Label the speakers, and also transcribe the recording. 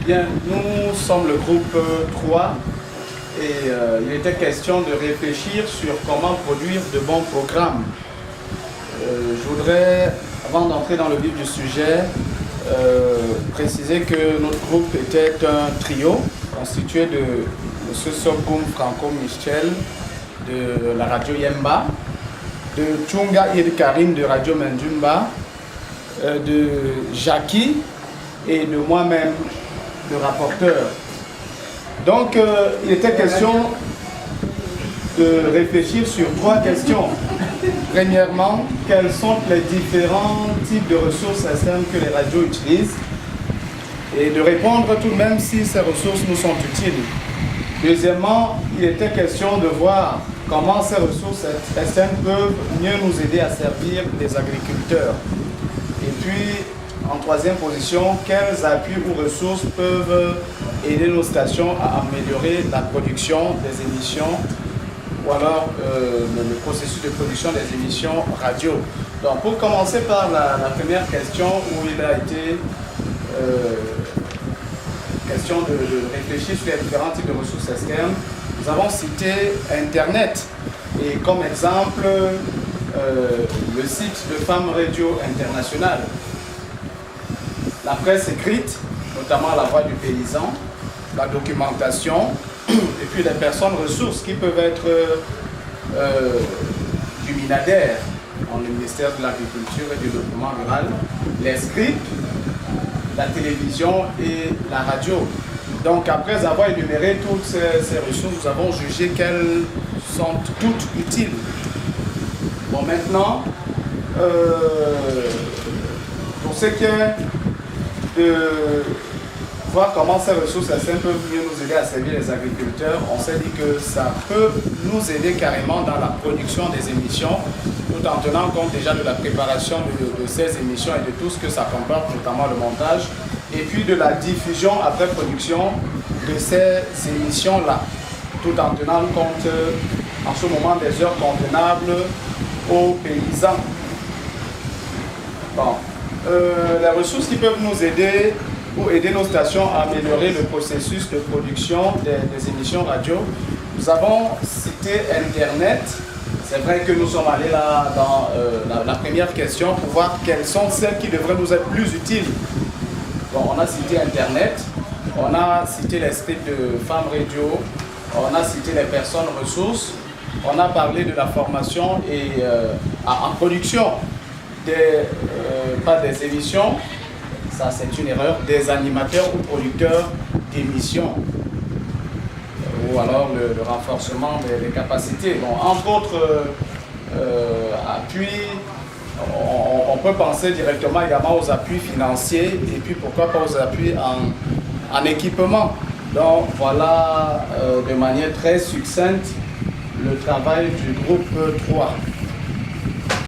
Speaker 1: Bien, nous sommes le groupe 3 et il était question de réfléchir sur comment produire de bons programmes. Je voudrais, avant d'entrer dans le vif du sujet, préciser que notre groupe était un trio constitué de M. Sokoum Franco Michel de la radio Yemba, de Tchunga Id Karim de Radio Mendumba, de Jackie et de moi-même, le rapporteur. Donc, il était question de réfléchir sur 3 questions. Premièrement, quels sont les différents types de ressources externes que les radios utilisent et de répondre tout de même si ces ressources nous sont utiles. Deuxièmement, il était question de voir comment ces ressources externes peuvent mieux nous aider à servir les agriculteurs. Et puis, en troisième position, quels appuis ou ressources peuvent aider nos stations à améliorer la production des émissions ou alors le processus de production des émissions radio. Donc, pour commencer par la première question où il a été question de réfléchir sur les différents types de ressources externes, nous avons cité Internet et comme exemple le site de Femmes Radio International, la presse écrite, notamment la voix du paysan, la documentation, et puis les personnes ressources qui peuvent être du MINADER, dans le ministère de l'Agriculture et du Développement rural, les scripts, la télévision et la radio. Donc après avoir énuméré toutes ces ressources, nous avons jugé qu'elles sont toutes utiles. Bon, maintenant, pour ce qui est de voir comment ces ressources peuvent mieux nous aider à servir les agriculteurs, on s'est dit que ça peut nous aider carrément dans la production des émissions, tout en tenant compte déjà de la préparation de ces émissions et de tout ce que ça comporte, notamment le montage, et puis de la diffusion après production de ces émissions-là, tout en tenant compte en ce moment des heures convenables aux paysans. Bon. Les ressources qui peuvent nous aider ou aider nos stations à améliorer le processus de production des émissions radio. Nous avons cité Internet. C'est vrai que nous sommes allés là dans la première question pour voir quelles sont celles qui devraient nous être plus utiles. Bon, on a cité Internet, on a cité les scripts de Femmes Radio, on a cité les personnes ressources, on a parlé de la formation et en production. Pas des émissions, ça c'est une erreur, des animateurs ou producteurs d'émissions, ou alors le renforcement des capacités. Bon, entre autres appuis, on peut penser directement également aux appuis financiers et puis pourquoi pas aux appuis en équipement. Donc voilà de manière très succincte le travail du groupe 3.